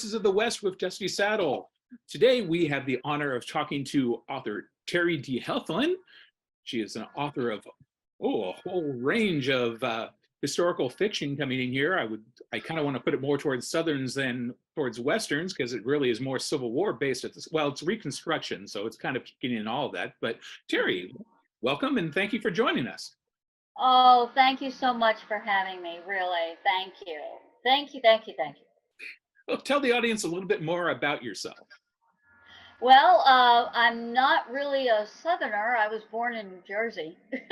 Voices of the West with Dusty Saddle. Today we have the honor of talking to author Terry D. Heflin. She is an author of a whole range of historical fiction coming in here. I kind of want to put it more towards Southerns than towards Westerns, because it really is more Civil War based at this. Well, it's Reconstruction, so it's kind of kicking in all of that. But Terry, welcome and thank you for joining us. Oh, thank you so much for having me, really. Thank you. Thank you, thank you, thank you. Well, tell the audience a little bit more about yourself. Well, I'm not really a Southerner. I was born in New Jersey. Quite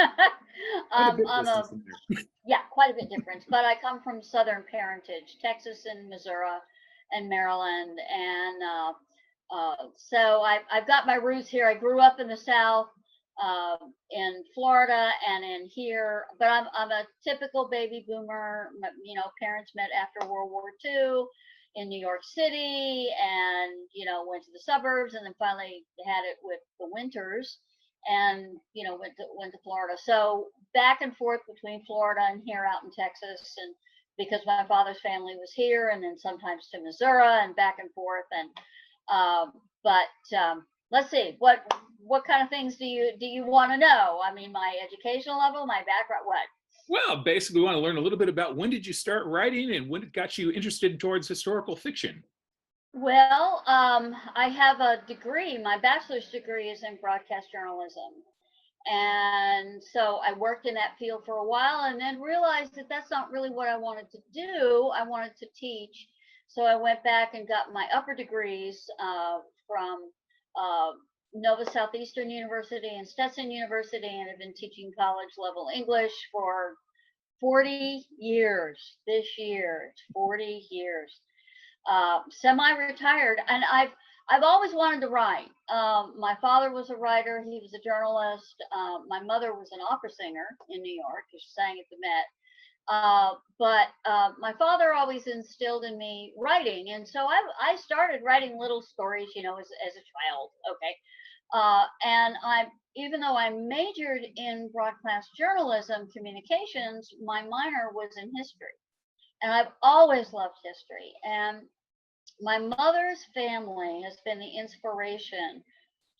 a bit I'm distance in there. Yeah, quite a bit different, but I come from Southern parentage, Texas and Missouri and Maryland. And so I've got my roots here. I grew up in the South, in Florida and in here, but I'm a typical baby boomer. Parents met after World War II in New York City, and went to the suburbs, and then finally had it with the winters, and went to Florida. So back and forth between Florida and here out in Texas, and because my father's family was here, and then sometimes to Missouri, and back and forth. And let's see, what kind of things do you want to know? I mean, my educational level, my background, what? Well, basically, we want to learn a little bit about when did you start writing and when it got you interested towards historical fiction? Well, I have a degree. My bachelor's degree is in broadcast journalism. And so I worked in that field for a while, and then realized that that's not really what I wanted to do. I wanted to teach. So I went back and got my upper degrees from Nova Southeastern University and Stetson University, and have been teaching college level English for 40 years. This year, it's 40 years. Semi-retired, and I've always wanted to write. My father was a writer. He was a journalist. My mother was an opera singer in New York. She sang at the Met. But my father always instilled in me writing, and so I started writing little stories, as a child. Okay. And even though I majored in broadcast journalism communications, my minor was in history, and I've always loved history. And my mother's family has been the inspiration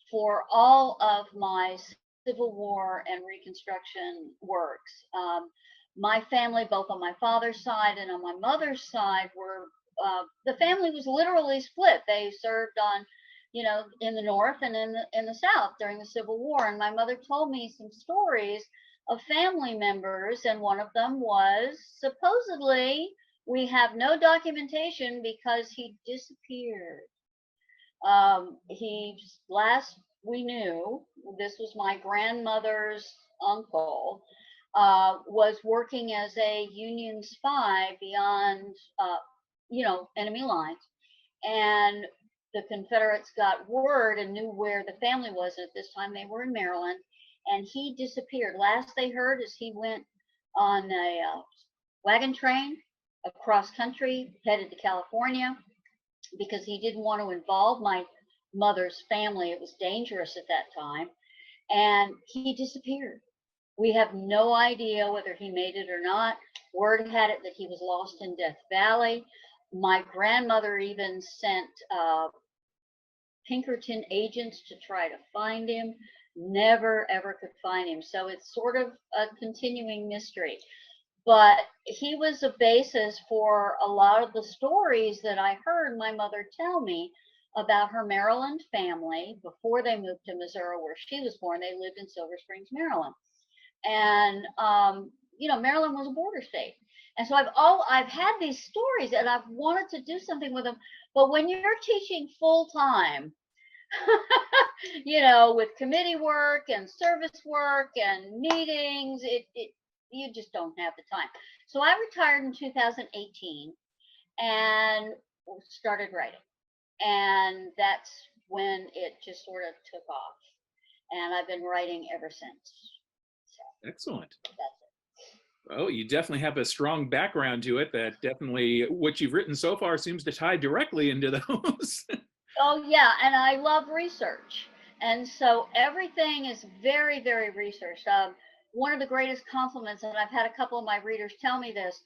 for all of my Civil War and Reconstruction works. My family, both on my father's side and on my mother's side, the family was literally split. They served on, in the North and in the South during the Civil War. And my mother told me some stories of family members, and one of them was supposedly, we have no documentation because he disappeared. Last we knew, this was my grandmother's uncle, was working as a Union spy beyond, enemy lines. And the Confederates got word and knew where the family was. At this time, they were in Maryland, and he disappeared. Last they heard is he went on a wagon train across country, headed to California, because he didn't want to involve my mother's family. It was dangerous at that time. And he disappeared. We have no idea whether he made it or not. Word had it that he was lost in Death Valley. My grandmother even sent Pinkerton agents to try to find him. Never, ever could find him. So it's sort of a continuing mystery. But he was a basis for a lot of the stories that I heard my mother tell me about her Maryland family before they moved to Missouri, where she was born. They lived in Silver Springs, Maryland. And, Maryland was a border state. And so I've had these stories, and I've wanted to do something with them. But when you're teaching full time, with committee work and service work and meetings, you just don't have the time. So I retired in 2018 and started writing. And that's when it just sort of took off. And I've been writing ever since. So, excellent. That's it. Well, you definitely have a strong background to it that definitely what you've written so far seems to tie directly into those. Oh, yeah. And I love research. And so everything is very, very researched. One of the greatest compliments, and I've had a couple of my readers tell me this,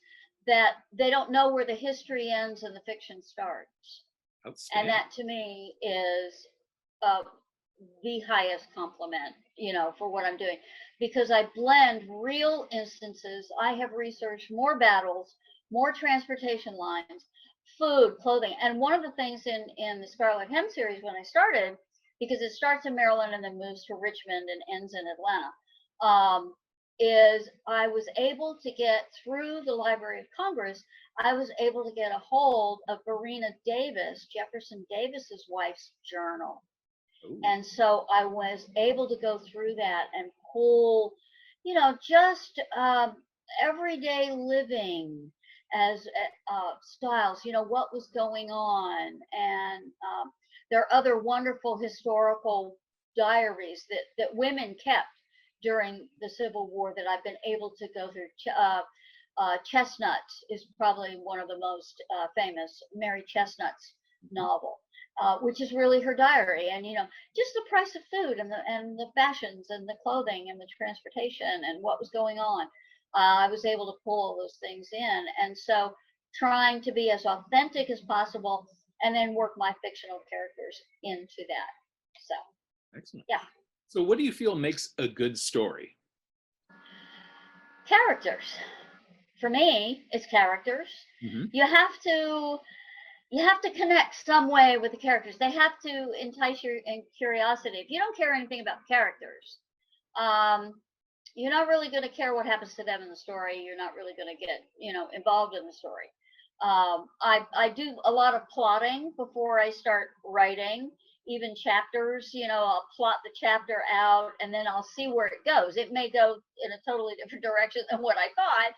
that they don't know where the history ends and the fiction starts. And Outstanding. that to me is uh, the highest compliment, for what I'm doing, because I blend real instances. I have researched more battles, more transportation lines, food, clothing. And one of the things in the Scarlet Hem series when I started, because it starts in Maryland and then moves to Richmond and ends in Atlanta, is I was able to get through the Library of Congress. I was able to get a hold of Verena Davis, Jefferson Davis's wife's journal. Ooh. And so I was able to go through that and pull, just everyday living as styles, what was going on. And there are other wonderful historical diaries that women kept during the Civil War that I've been able to go through. Chestnuts is probably one of the most famous, Mary Chestnut's novel, which is really her diary. And just the price of food and the fashions and the clothing and the transportation and what was going on. I was able to pull all those things in, and so trying to be as authentic as possible, and then work my fictional characters into that. So Excellent. yeah. So what do you feel makes a good story? Characters. For me, it's characters. Mm-hmm. You have to connect some way with the characters. They have to entice your curiosity. If you don't care anything about characters, you're not really going to care what happens to them in the story. You're not really going to get involved in the story. I do a lot of plotting before I start writing. Even chapters, I'll plot the chapter out and then I'll see where it goes. It may go in a totally different direction than what I thought,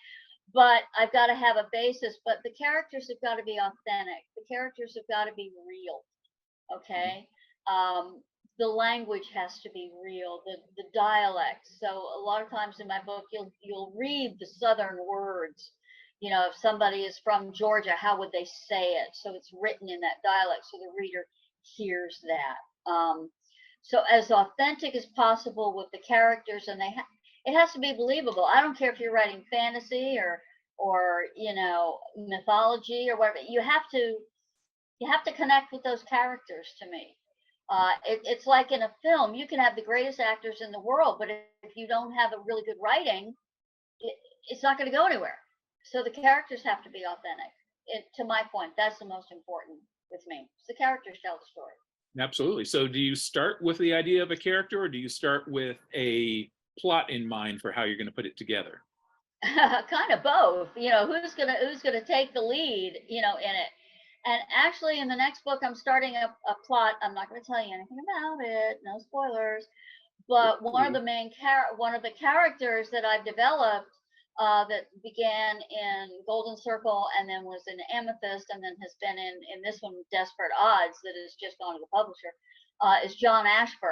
but I've got to have a basis. But the characters have got to be authentic. The characters have got to be real. Okay. The language has to be real. The dialect. So a lot of times in my book, you'll read the Southern words. If somebody is from Georgia, how would they say it? So it's written in that dialect, so the reader hears that. So as authentic as possible with the characters, and it has to be believable. I don't care if you're writing fantasy or mythology or whatever. You have to connect with those characters. To me, it's like in a film. You can have the greatest actors in the world, but if you don't have a really good writing, it's not going to go anywhere. So the characters have to be authentic. To my point, that's the most important with me. So the characters tell the story. Absolutely. So do you start with the idea of a character, or do you start with a plot in mind for how you're going to put it together? Kind of both. Who's gonna take the lead, in it. And actually, in the next book, I'm starting a plot. I'm not going to tell you anything about it. No spoilers. But one of the characters that I've developed that began in Golden Circle and then was in Amethyst and then has been in this one, Desperate Odds, that has just gone to the publisher, is John Ashburn.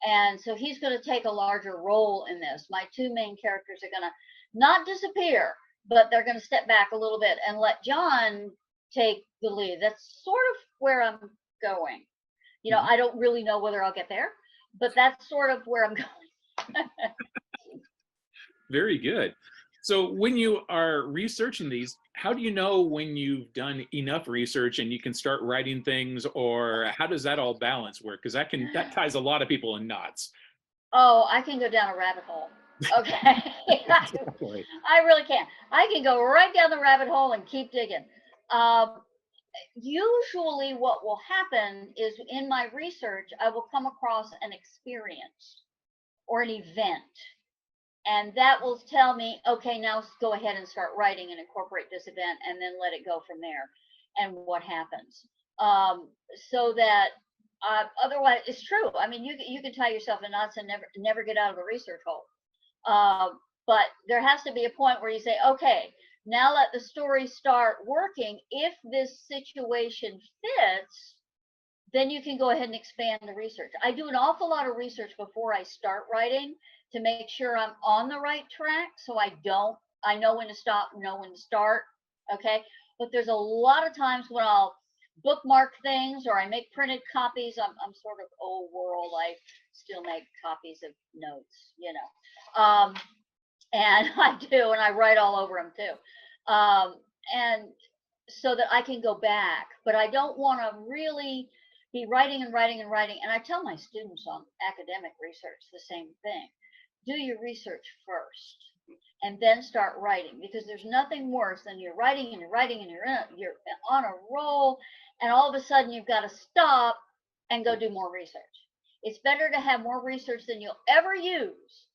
And so he's going to take a larger role in this. My two main characters are going to not disappear, but they're going to step back a little bit and let John take the lead. That's sort of where I'm going. I don't really know whether I'll get there, but that's sort of where I'm going. Very good. So when you are researching these, how do you know when you've done enough research and you can start writing things, or how does that all balance work? Because that ties a lot of people in knots. Oh, I can go down a rabbit hole. Okay. Exactly. I really can. I can go right down the rabbit hole and keep digging. Usually what will happen is in my research, I will come across an experience or an event. And that will tell me, okay, now go ahead and start writing and incorporate this event and then let it go from there and what happens. So that otherwise, it's true. I mean, you can tie yourself in knots and never get out of the research hole. But there has to be a point where you say, okay, now let the story start working. If this situation fits, then you can go ahead and expand the research. I do an awful lot of research before I start writing to make sure I'm on the right track. So I know when to stop, know when to start. Okay. But there's a lot of times when I'll bookmark things or I make printed copies. I'm sort of old world. I still make copies of notes, and I do, and I write all over them too. And so that I can go back. But I don't want to really be writing and writing and writing. And I tell my students on academic research the same thing. Do your research first and then start writing, because there's nothing worse than you're writing and you're writing and you're on a roll, and all of a sudden you've got to stop and go do more research. It's better to have more research than you'll ever use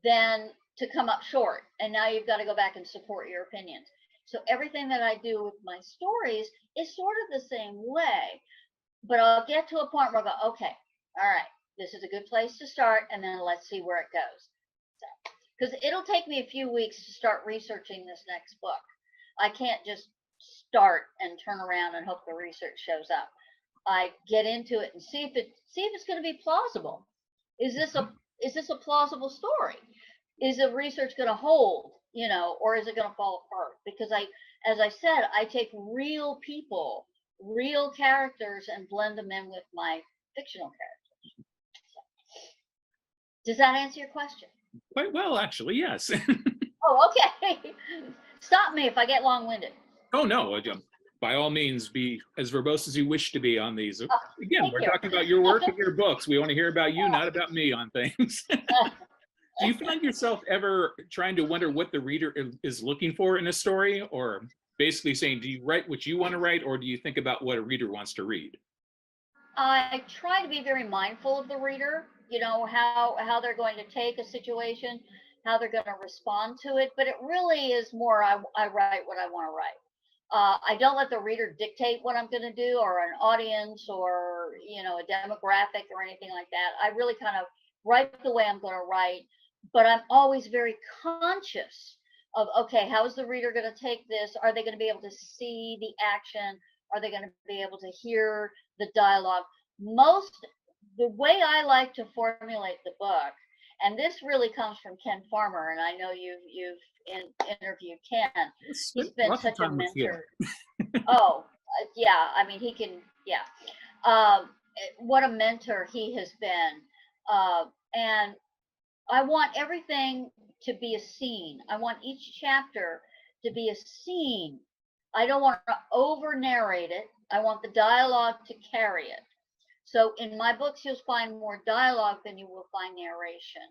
than to come up short, and now you've got to go back and support your opinions. So everything that I do with my stories is sort of the same way, but I'll get to a point where I go, okay, all right, this is a good place to start, and then let's see where it goes. Because it'll take me a few weeks to start researching this next book. I can't just start and turn around and hope the research shows up. I get into it and see if it's going to be plausible. Is this a plausible story? Is the research going to hold, or is it going to fall apart? Because as I said, I take real people, real characters, and blend them in with my fictional characters. So, does that answer your question? Quite well, actually, yes. Oh, okay. Stop me if I get long-winded. Oh, no. By all means, be as verbose as you wish to be on these. Again, we're talking about your work and your books. We want to hear about you, not about me on things. Do you find yourself ever trying to wonder what the reader is looking for in a story? Or basically saying, do you write what you want to write, or do you think about what a reader wants to read? I try to be very mindful of the reader, how they're going to take a situation, how they're going to respond to it. But it really is more I write what I want to write. I don't let the reader dictate what I'm going to do, or an audience, or a demographic or anything like that. I really kind of write the way I'm going to write, but I'm always very conscious of, okay, how is the reader going to take this? Are they going to be able to see the action? Are they going to be able to hear the dialogue? The way I like to formulate the book, and this really comes from Ken Farmer, and I know you've interviewed Ken. He's been such a mentor. Oh, yeah. I mean, he can, yeah. What a mentor he has been. And I want everything to be a scene. I want each chapter to be a scene. I don't want to over narrate it. I want the dialogue to carry it. So in my books, you'll find more dialogue than you will find narration.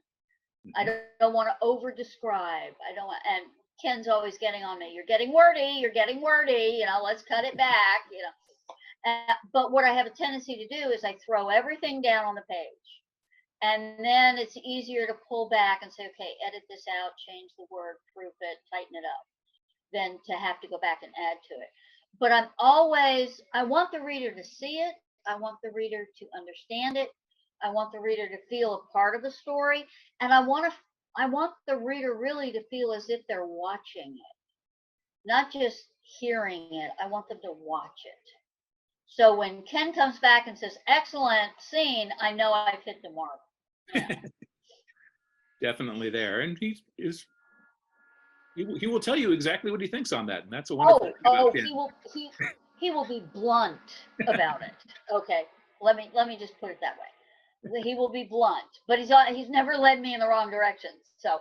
I don't want to over describe. I don't want, and Ken's always getting on me. You're getting wordy. You're getting wordy. Let's cut it back. But what I have a tendency to do is I throw everything down on the page, and then it's easier to pull back and say, okay, edit this out, change the word, proof it, tighten it up, than to have to go back and add to it. But I want the reader to see it. I want the reader to understand it. I want the reader to feel a part of the story, and I want the reader really to feel as if they're watching it, not just hearing it. I want them to watch it. So when Ken comes back and says, excellent scene, I know I've hit the mark. Definitely there. And he will tell you exactly what he thinks on that. And that's a wonderful thing about Ken. He will be blunt about it. Okay. Let me just put it that way. He will be blunt, but he's never led me in the wrong direction. So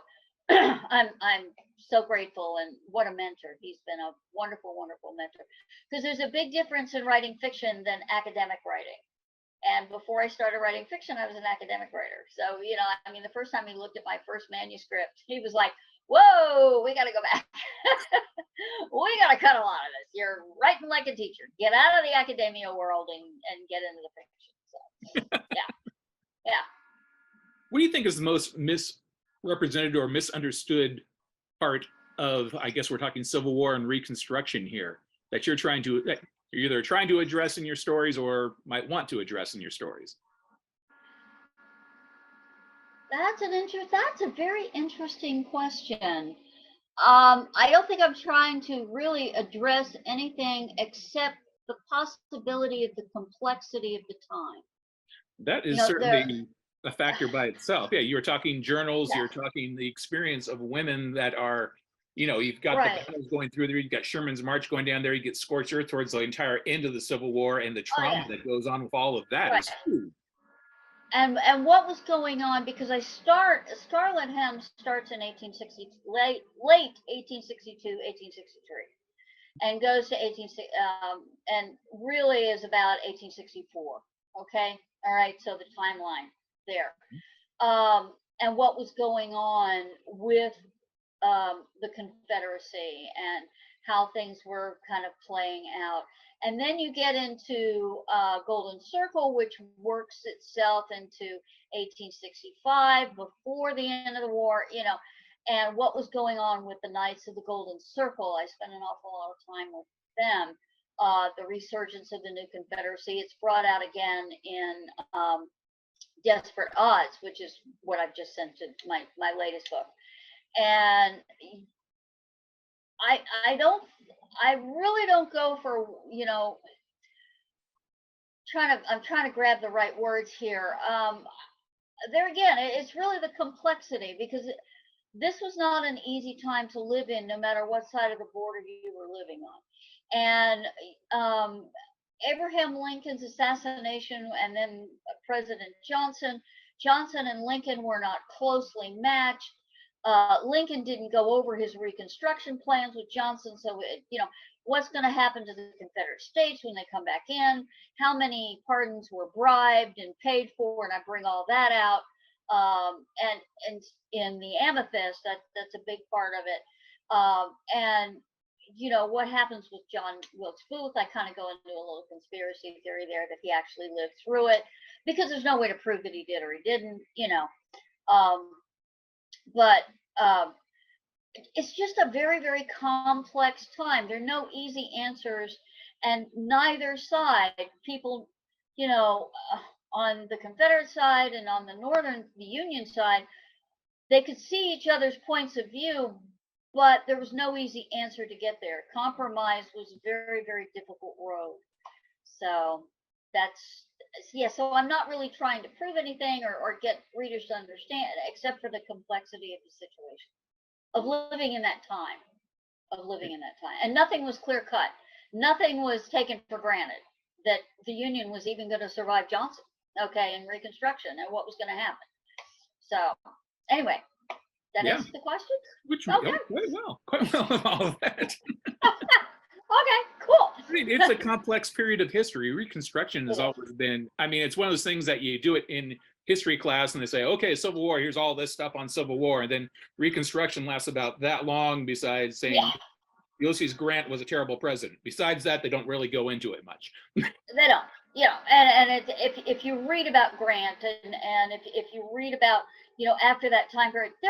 I'm so grateful, and what a mentor. He's been a wonderful, wonderful mentor. Because there's a big difference in writing fiction than academic writing. And before I started writing fiction, I was an academic writer. So, the first time he looked at my first manuscript, he was like, whoa, we got to go back. We got to cut a lot of this. You're writing like a teacher. Get out of the academia world and get into the fiction. So, yeah. What do you think is the most misrepresented or misunderstood part of, I guess we're talking Civil War and Reconstruction here, that you're either trying to address in your stories or might want to address in your stories? That's a very interesting question. I don't think I'm trying to really address anything except the possibility of the complexity of the time. That is certainly a factor by itself. Yeah, you're talking journals, you're talking the experience of women that are, you've got the battles going through there, you've got Sherman's March going down there, you get scorched earth towards the entire end of the Civil War, and the trauma that goes on with all of that is huge. And what was going on, because Scarlet Hem starts in late 1862, 1863. and goes to and really is about 1864. Okay, all right. So the timeline there, and what was going on with the Confederacy and how things were kind of playing out. And then you get into Golden Circle, which works itself into 1865, before the end of the war, and what was going on with the Knights of the Golden Circle. I spent an awful lot of time with them. The resurgence of the new Confederacy. It's brought out again in Desperate Odds, which is what I've just sent to my latest book. And I really don't go for, I'm trying to grab the right words here. There again, it's really the complexity, because this was not an easy time to live in, no matter what side of the border you were living on. And Abraham Lincoln's assassination, and then President Johnson and Lincoln were not closely matched. Lincoln didn't go over his Reconstruction plans with Johnson, so what's going to happen to the Confederate States when they come back in? How many pardons were bribed and paid for? And I bring all that out. And in the Amethyst, that's a big part of it. And what happens with John Wilkes Booth? I kind of go into a little conspiracy theory there that he actually lived through it, because there's no way to prove that he did or he didn't. But it's just a very, very complex time. There are no easy answers, and neither side, people, on the Confederate side and on the Union side, they could see each other's points of view, but there was no easy answer to get there. Compromise was a very, very difficult road. So so I'm not really trying to prove anything or get readers to understand, except for the complexity of the situation of living in that time, and nothing was clear cut. Nothing was taken for granted that the Union was even going to survive Johnson, in Reconstruction, and what was going to happen. So anyway, that answers the question. Quite well with all of that. Okay, cool. It's a complex period of history. Reconstruction has always been, it's one of those things that you do it in history class and they say, okay, Civil War, here's all this stuff on Civil War. And then Reconstruction lasts about that long, besides saying Ulysses Grant was a terrible president. Besides that, they don't really go into it much. They don't. And if you read about Grant and if you read about, after that time period, they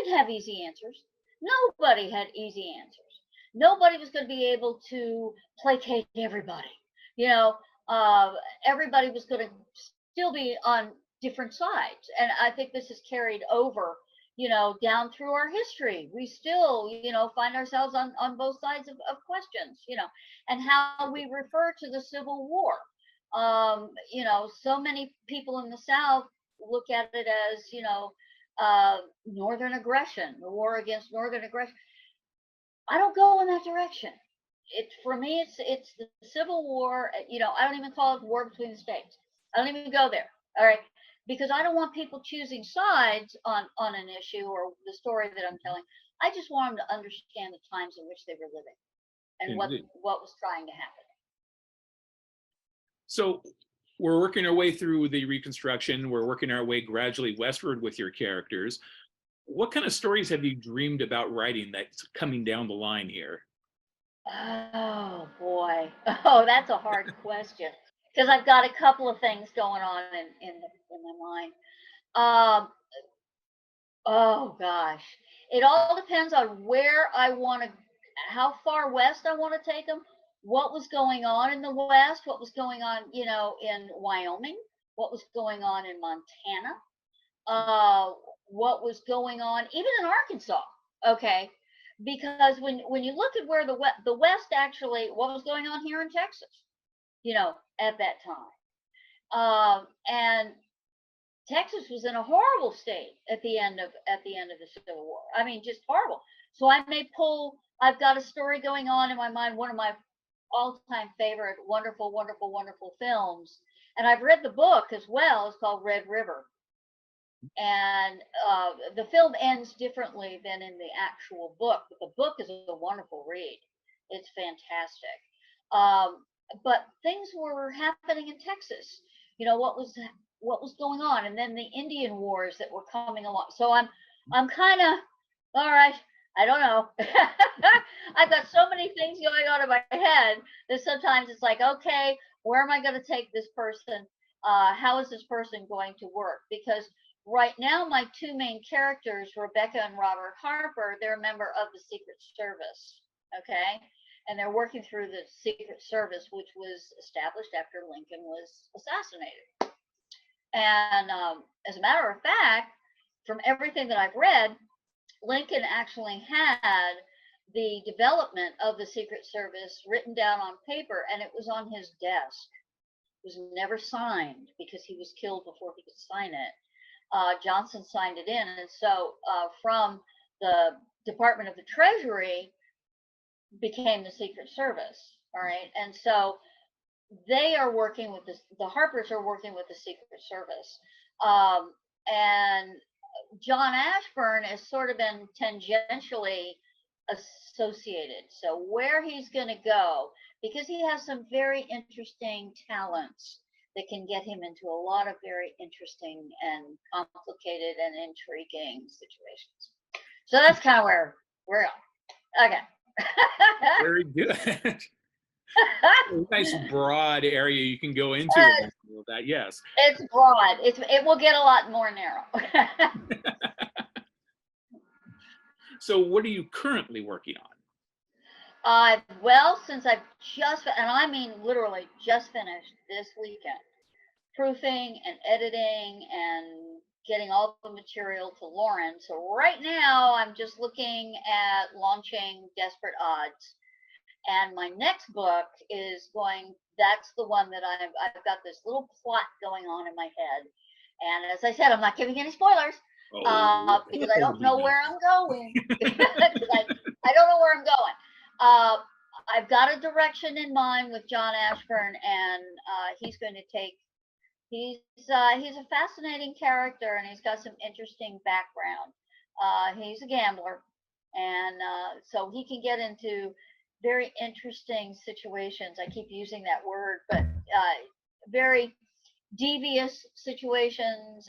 didn't have easy answers. Nobody had easy answers. Nobody was going to be able to placate everybody. Everybody was going to still be on different sides. And I think this is carried over, down through our history. We still, find ourselves on both sides of questions, and how we refer to the Civil War. So many people in the South look at it as, Northern aggression, the war against Northern aggression. I don't go in that direction. For me, it's the Civil War. I don't even call it war between the states. I don't even go there. All right, because I don't want people choosing sides on an issue or the story that I'm telling. I just want them to understand the times in which they were living and what was trying to happen. So we're working our way through the Reconstruction. We're working our way gradually westward with your characters. What kind of stories have you dreamed about writing that's coming down the line here? Oh boy. Oh, that's a hard question, because I've got a couple of things going on in my mind. Oh gosh. It all depends on where I want to, how far west I want to take them, what was going on in the West, what was going on, in Wyoming, what was going on in Montana, what was going on even in Arkansas. Okay, because when you look at where the West actually, what was going on here in Texas, at that time, and Texas was in a horrible state at the end of the Civil War. Just horrible. So I've got a story going on in my mind, one of my all-time favorite wonderful, wonderful, wonderful films, and I've read the book as well. It's called Red River. And the film ends differently than in the actual book, but the book is a wonderful read. It's fantastic. But things were happening in Texas. You know what was going on, and then the Indian wars that were coming along. So I'm kind of all right. I don't know. I've got so many things going on in my head that sometimes it's like, okay, where am I going to take this person? How is this person going to work? Because right now, my two main characters, Rebecca and Robert Harper, they're a member of the Secret Service. Okay. And they're working through the Secret Service, which was established after Lincoln was assassinated. And as a matter of fact, from everything that I've read, Lincoln actually had the development of the Secret Service written down on paper, and it was on his desk. It was never signed because he was killed before he could sign it. Johnson signed it in, and so from the Department of the Treasury became the Secret Service. All right, and so they are working with this. The Harpers are working with the Secret Service, and John Ashburn has sort of been tangentially associated. So where he's going to go, because he has some very interesting talents that can get him into a lot of very interesting and complicated and intriguing situations. So that's kind of where we're going. Okay. Very good. A nice broad area you can go into that. Yes. It's broad. It will get a lot more narrow. So what are you currently working on? Well, since I've just, and I mean literally just finished this weekend, proofing and editing and getting all the material to Lauren. So right now I'm just looking at launching Desperate Odds. And my next book is that's the one that I've got this little plot going on in my head. And as I said, I'm not giving any spoilers because I don't know where I'm going. Because I don't know where I'm going. I've got a direction in mind with John Ashburn, and he's going to take, he's a fascinating character, and he's got some interesting background. He's a gambler, and so he can get into very interesting situations. I keep using that word, but very devious situations,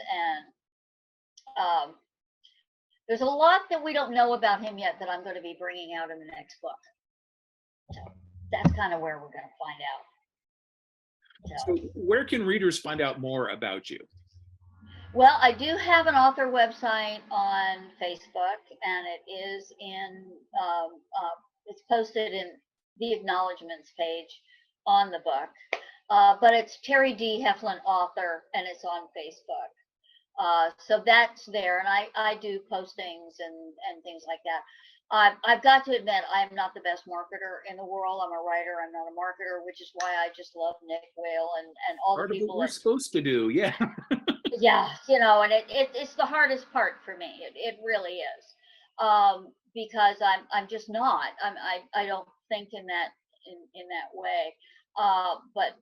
and there's a lot that we don't know about him yet that I'm going to be bringing out in the next book. So that's kind of where we're going to find out. So where can readers find out more about you? Well, I do have an author website on Facebook, and it is in it's posted in the acknowledgments page on the book, but it's Terry D. Heflin author, and it's on Facebook. So that's there, and I do postings and things like that. I've got to admit, I'm not the best marketer in the world. I'm a writer. I'm not a marketer, which is why I just love Nick Whale and all the people. We're supposed to do, yeah. Yeah, you know, and it's the hardest part for me. It really is. Because I'm just not. I don't think in that way. But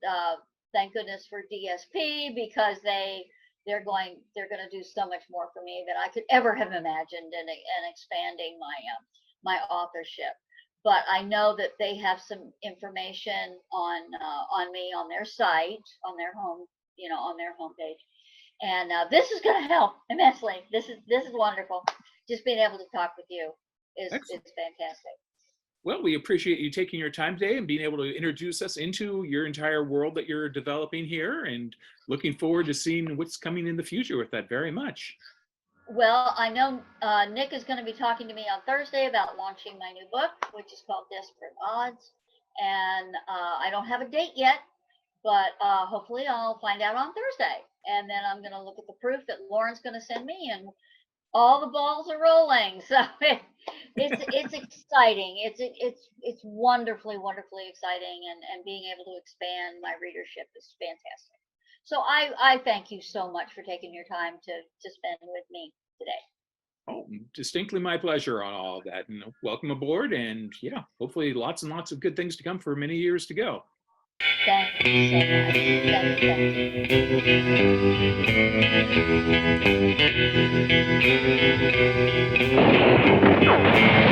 thank goodness for DSP, because they're going to do so much more for me than I could ever have imagined in expanding my authorship. But I know that they have some information on me on their site, on their homepage, and this is going to help immensely. This is wonderful. Just being able to talk with you it's fantastic. Well, we appreciate you taking your time today and being able to introduce us into your entire world that you're developing here, and looking forward to seeing what's coming in the future with that very much. Well, I know Nick is going to be talking to me on Thursday about launching my new book, which is called Desperate Odds. And I don't have a date yet, but hopefully I'll find out on Thursday. And then I'm going to look at the proof that Lauren's going to send me, and all the balls are rolling. So it's exciting. It's wonderfully exciting, and being able to expand my readership is fantastic. So I thank you so much for taking your time to spend with me today. Oh, distinctly my pleasure on all of that. And welcome aboard. And yeah, hopefully lots and lots of good things to come for many years to go. Thank you so much. Thank you.